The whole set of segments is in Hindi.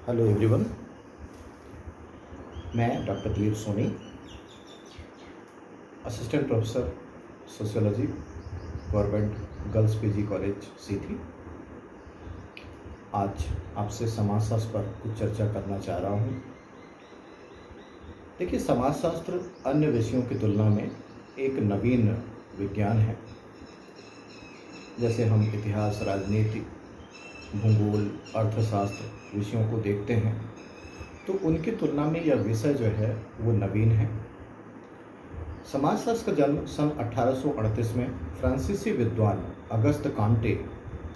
Hello everyone. मैं doctor Dilip Soni, assistant professor sociology, government girls PG college Sidhi. आज आपसे समाजशास्त्र पर कुछ चर्चा करना चाह रहा हूँ। देखिए, समाजशास्त्र अन्य विषयों की तुलना में एक नवीन विज्ञान है। जैसे हम इतिहास, राजनीति, भूगोल, अर्थशास्त्र विषयों को देखते हैं तो उनकी तुलना में यह विषय जो है वो नवीन है। समाजशास्त्र का जन्म सन 1838 में फ्रांसीसी विद्वान अगस्त कांटे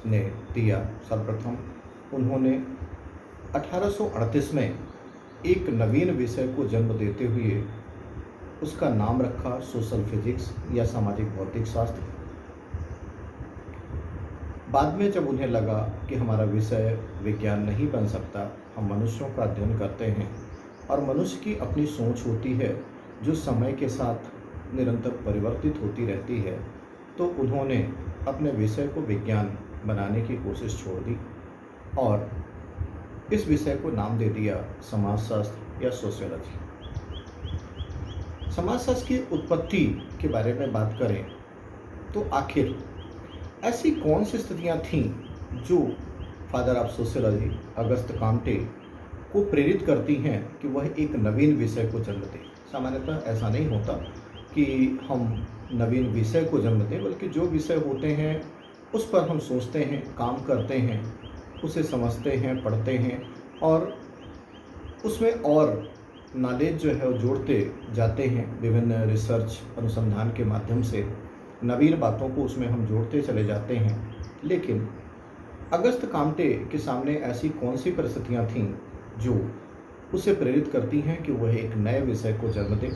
ने दिया। सर्वप्रथम उन्होंने 1838 में एक नवीन विषय को जन्म देते हुए उसका नाम रखा सोशल फिजिक्स या सामाजिक भौतिक शास्त्र। बाद में जब उन्हें लगा कि हमारा विषय विज्ञान नहीं बन सकता, हम मनुष्यों का अध्ययन करते हैं और मनुष्य की अपनी सोच होती है जो समय के साथ निरंतर परिवर्तित होती रहती है, तो उन्होंने अपने विषय को विज्ञान बनाने की कोशिश छोड़ दी और इस विषय को नाम दे दिया समाजशास्त्र या सोशियोलॉजी। समाजशास्त्र की उत्पत्ति के बारे में बात करें तो आखिर ऐसी कौन सी स्थितियां थीं जो फादर ऑफ सोशियोलॉजी अगस्त कांटे को प्रेरित करती हैं कि वह एक नवीन विषय को जन्म दें। सामान्यतः ऐसा नहीं होता कि हम नवीन विषय को जन्म दें, बल्कि जो विषय होते हैं उस पर हम सोचते हैं, काम करते हैं, उसे समझते हैं, पढ़ते हैं और उसमें और नॉलेज जो है वो जोड़ते जाते हैं। विभिन्न रिसर्च अनुसंधान के माध्यम से नवीन बातों को उसमें हम जोड़ते चले जाते हैं। लेकिन अगस्त कांटे के सामने ऐसी कौन सी परिस्थितियां थीं जो उसे प्रेरित करती हैं कि वह एक नए विषय को जन्म दे।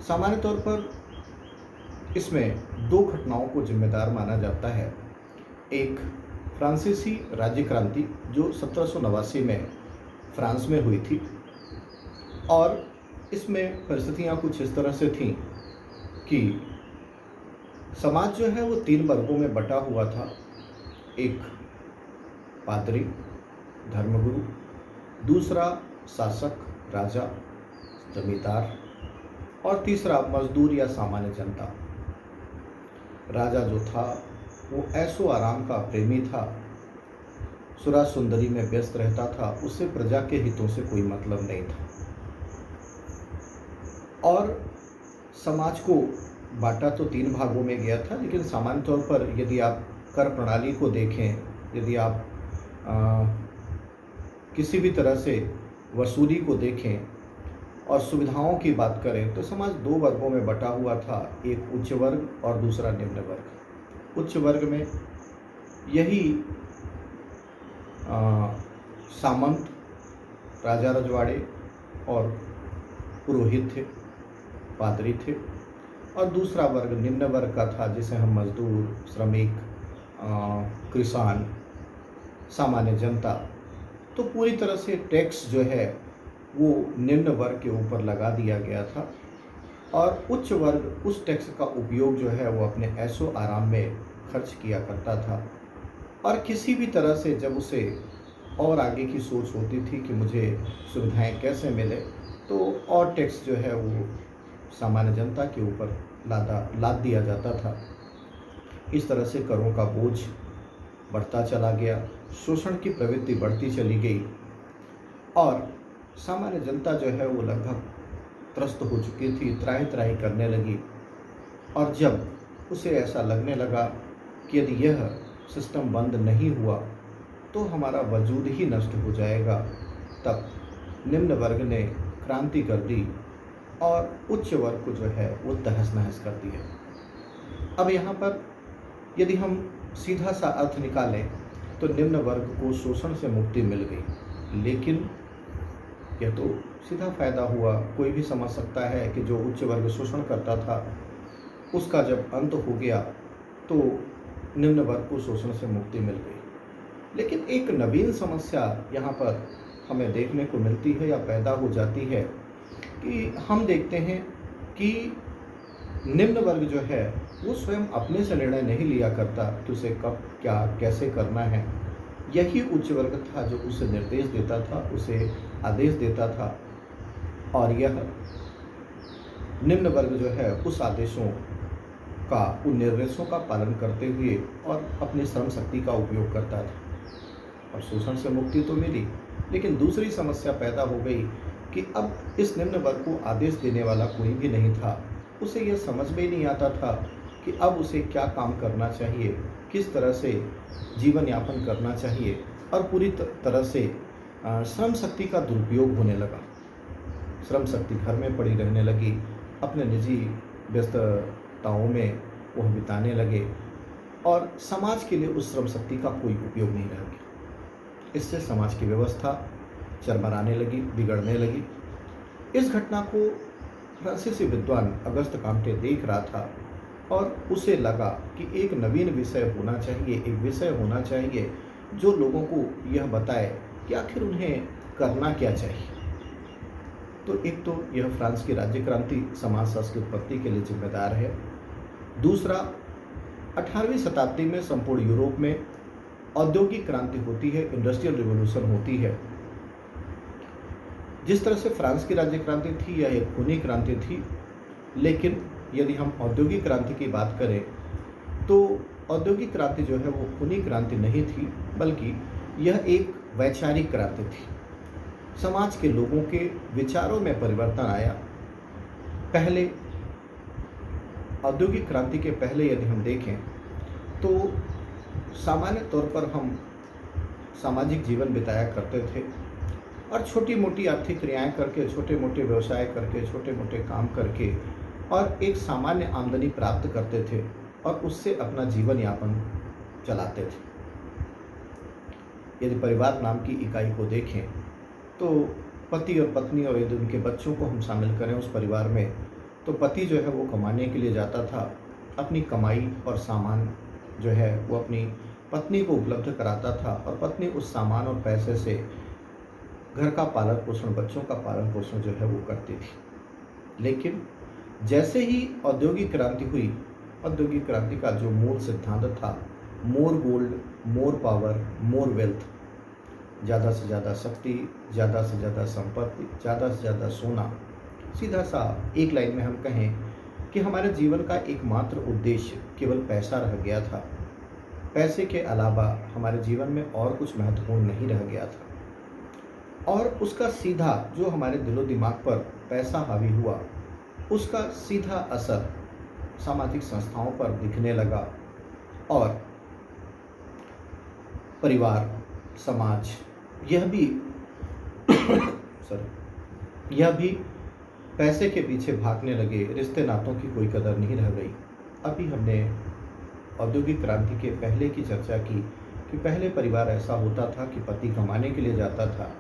सामान्य तौर पर इसमें दो घटनाओं को जिम्मेदार माना जाता है। एक फ्रांसीसी राज्य क्रांति जो 1789 में फ्रांस में हुई थी और इसमें परिस्थितियां कुछ इस तरह से थीं कि समाज जो है वो 3 वर्गों में बटा हुआ था। एक पादरी, धर्मगुरु, दूसरा शासक, राजा, जमींदार और तीसरा मजदूर या सामान्य जनता। राजा जो था वो ऐशो आराम का प्रेमी था, सुराज सुंदरी में व्यस्त रहता था, उससे प्रजा के हितों से कोई मतलब नहीं था। और समाज को बांटा तो 3 भागों में गया था, लेकिन सामान्य तौर पर यदि आप कर प्रणाली को देखें, यदि आप किसी भी तरह से वसूली को देखें और सुविधाओं की बात करें तो समाज 2 वर्गों में बटा हुआ था, एक उच्च वर्ग और दूसरा निम्न वर्ग। उच्च वर्ग में यही सामंत, राजा रजवाड़े और पुरोहित थे, पादरी थे। और दूसरा वर्ग निम्न वर्ग का था जिसे हम मजदूर, श्रमिक, किसान, सामान्य जनता। तो पूरी तरह से टैक्स जो है वो निम्न वर्ग के ऊपर लगा दिया गया था और उच्च वर्ग उस टैक्स का उपयोग जो है वो अपने ऐशो आराम में खर्च किया करता था। और किसी भी तरह से जब उसे और आगे की सोच होती थी कि मुझे सुविधाएं कैसे मिले, तो और टैक्स जो है वो सामान्य जनता के ऊपर लाद दिया जाता था। इस तरह से करों का बोझ बढ़ता चला गया, शोषण की प्रवृत्ति बढ़ती चली गई और सामान्य जनता जो है वो लगभग त्रस्त हो चुकी थी, त्राहि त्राहि करने लगी। और जब उसे ऐसा लगने लगा कि यदि यह सिस्टम बंद नहीं हुआ तो हमारा वजूद ही नष्ट हो जाएगा, तब निम्न वर्ग ने क्रांति कर दी और उच्च वर्ग को जो है वो तहस नहस कर दिया। अब यहाँ पर यदि हम सीधा सा अर्थ निकालें तो निम्न वर्ग को शोषण से मुक्ति मिल गई, लेकिन यह तो सीधा फायदा हुआ। कोई भी समझ सकता है कि जो उच्च वर्ग शोषण करता था उसका जब अंत हो गया तो निम्न वर्ग को शोषण से मुक्ति मिल गई। लेकिन एक नवीन समस्या यहाँ पर हमें देखने को मिलती है या पैदा हो जाती है कि हम देखते हैं कि निम्न वर्ग जो है वो स्वयं अपने से निर्णय नहीं लिया करता कि उसे कब, क्या, कैसे करना है। यही उच्च वर्ग था जो उसे निर्देश देता था, उसे आदेश देता था, और यह निम्न वर्ग जो है उस आदेशों का, उन निर्देशों का पालन करते हुए और अपनी श्रम शक्ति का उपयोग करता था। और शोषण से मुक्ति तो मिली, लेकिन दूसरी समस्या पैदा हो गई कि अब इस निम्न वर्ग को आदेश देने वाला कोई भी नहीं था। उसे यह समझ में ही नहीं आता था कि अब उसे क्या काम करना चाहिए, किस तरह से जीवन यापन करना चाहिए, और पूरी तरह से श्रम शक्ति का दुरुपयोग होने लगा। श्रम शक्ति घर में पड़ी रहने लगी, अपने निजी व्यस्तताओं में वह बिताने लगे, और समाज के लिए उस श्रम शक्ति का कोई उपयोग नहीं रह गया। इससे समाज की व्यवस्था चरमराने लगी, बिगड़ने लगी। इस घटना को फ्रांसीसी विद्वान अगस्त कांटे देख रहा था, और उसे लगा कि एक नवीन विषय होना चाहिए, एक विषय होना चाहिए जो लोगों को यह बताए कि आखिर उन्हें करना क्या चाहिए। तो एक तो यह फ्रांस की राज्य क्रांति समाजशास्त्र की उत्पत्ति के लिए जिम्मेदार है। दूसरा, 18वीं शताब्दी में संपूर्ण यूरोप में औद्योगिक क्रांति होती है, इंडस्ट्रियल रिवॉल्यूशन होती है। जिस तरह से फ्रांस की राज्य क्रांति थी, यह एक खूनी क्रांति थी, लेकिन यदि हम औद्योगिक क्रांति की बात करें तो औद्योगिक क्रांति जो है वो खूनी क्रांति नहीं थी, बल्कि यह एक वैचारिक क्रांति थी। समाज के लोगों के विचारों में परिवर्तन आया। पहले औद्योगिक क्रांति के पहले यदि हम देखें तो सामान्य तौर पर हम सामाजिक जीवन बिताया करते थे, और छोटी मोटी आर्थिक क्रियाएं करके, छोटे मोटे व्यवसाय करके, छोटे मोटे काम करके, और एक सामान्य आमदनी प्राप्त करते थे, और उससे अपना जीवन यापन चलाते थे। यदि परिवार नाम की इकाई को देखें तो पति और पत्नी, और यदि उनके बच्चों को हम शामिल करें उस परिवार में, तो पति जो है वो कमाने के लिए जाता था, अपनी कमाई और सामान जो है वो अपनी पत्नी को उपलब्ध कराता था, और पत्नी उस सामान और पैसे से घर का पालन पोषण, बच्चों का पालन पोषण जो है वो करती थी। लेकिन जैसे ही औद्योगिक क्रांति हुई, औद्योगिक क्रांति का जो मूल सिद्धांत था, more gold, more power, more wealth, ज़्यादा से ज़्यादा शक्ति, ज़्यादा से ज़्यादा संपत्ति, ज़्यादा से ज़्यादा सोना। सीधा सा एक लाइन में हम कहें कि हमारे जीवन का एकमात्र उद्देश्य केवल पैसा रह गया था। पैसे के अलावा हमारे जीवन में और कुछ महत्वपूर्ण नहीं रह गया था, और उसका सीधा जो हमारे दिलो दिमाग पर पैसा हावी हुआ, उसका सीधा असर सामाजिक संस्थाओं पर दिखने लगा, और परिवार, समाज, यह भी यह भी पैसे के पीछे भागने लगे। रिश्ते नातों की कोई कदर नहीं रह गई। अभी हमने औद्योगिक क्रांति के पहले की चर्चा की कि पहले परिवार ऐसा होता था कि पति कमाने के लिए जाता था,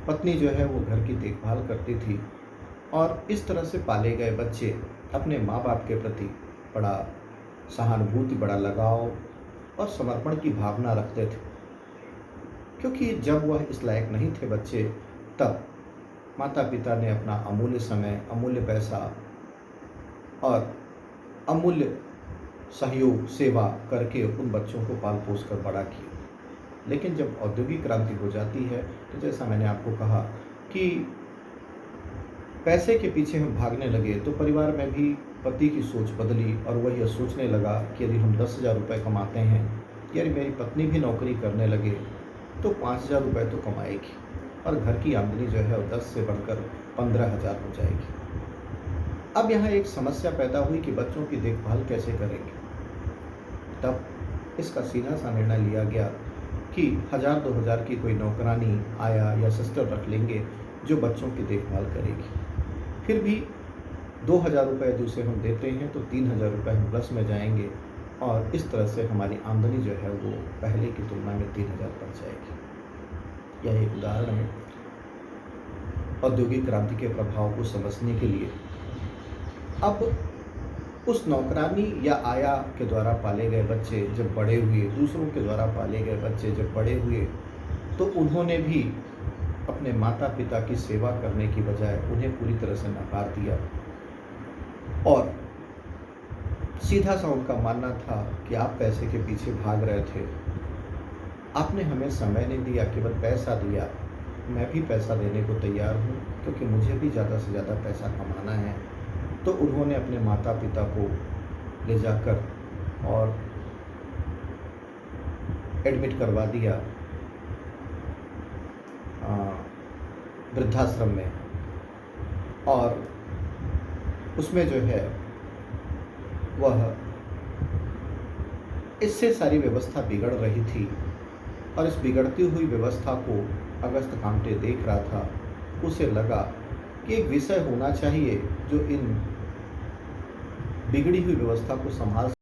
पत्नी जो है वो घर की देखभाल करती थी, और इस तरह से पाले गए बच्चे अपने माँ बाप के प्रति बड़ा सहानुभूति, बड़ा लगाव और समर्पण की भावना रखते थे। क्योंकि जब वह इस लायक नहीं थे बच्चे, तब माता पिता ने अपना अमूल्य समय, अमूल्य पैसा और अमूल्य सहयोग, सेवा करके उन बच्चों को पाल पोस कर बड़ा किया। लेकिन जब औद्योगिक क्रांति हो जाती है तो जैसा मैंने आपको कहा कि पैसे के पीछे हम भागने लगे, तो परिवार में भी पति की सोच बदली, और वह यह सोचने लगा कि यदि हम 10,000 रुपये कमाते हैं, यदि मेरी पत्नी भी नौकरी करने लगे तो 5,000 रुपये तो कमाएगी, और घर की आमदनी जो है 10 से बढ़कर 15,000 हो जाएगी। अब यहाँ एक समस्या पैदा हुई कि बच्चों की देखभाल कैसे करेंगे। तब इसका सीधा सा निर्णय लिया गया कि 1,000-2,000 की कोई नौकरानी, आया या सिस्टर रख लेंगे जो बच्चों की देखभाल करेगी। फिर भी 2,000 रुपये दूसरे हम देते हैं तो 3,000 रुपये हम प्लस में जाएंगे, और इस तरह से हमारी आमदनी जो है वो पहले की तुलना में 3,000 बढ़ जाएगी। यह एक उदाहरण है औद्योगिक क्रांति के प्रभाव को समझने के लिए। अब उस नौकरानी या आया के द्वारा पाले गए बच्चे जब बड़े हुए, दूसरों के द्वारा पाले गए बच्चे जब बड़े हुए, तो उन्होंने भी अपने माता पिता की सेवा करने की बजाय उन्हें पूरी तरह से नकार दिया, और सीधा सा उनका मानना था कि आप पैसे के पीछे भाग रहे थे, आपने हमें समय नहीं दिया, केवल पैसा दिया। मैं भी पैसा देने को तैयार हूँ, क्योंकि मुझे भी ज़्यादा से ज़्यादा पैसा कमाना है। तो उन्होंने अपने माता पिता को ले जाकर और एडमिट करवा दिया अ, वृद्धाश्रम में। और उसमें जो है वह इससे सारी व्यवस्था बिगड़ रही थी, और इस बिगड़ती हुई व्यवस्था को अगस्त कांटे देख रहा था। उसे लगा कि एक विषय होना चाहिए जो इन बिगड़ी हुई व्यवस्था को संभाल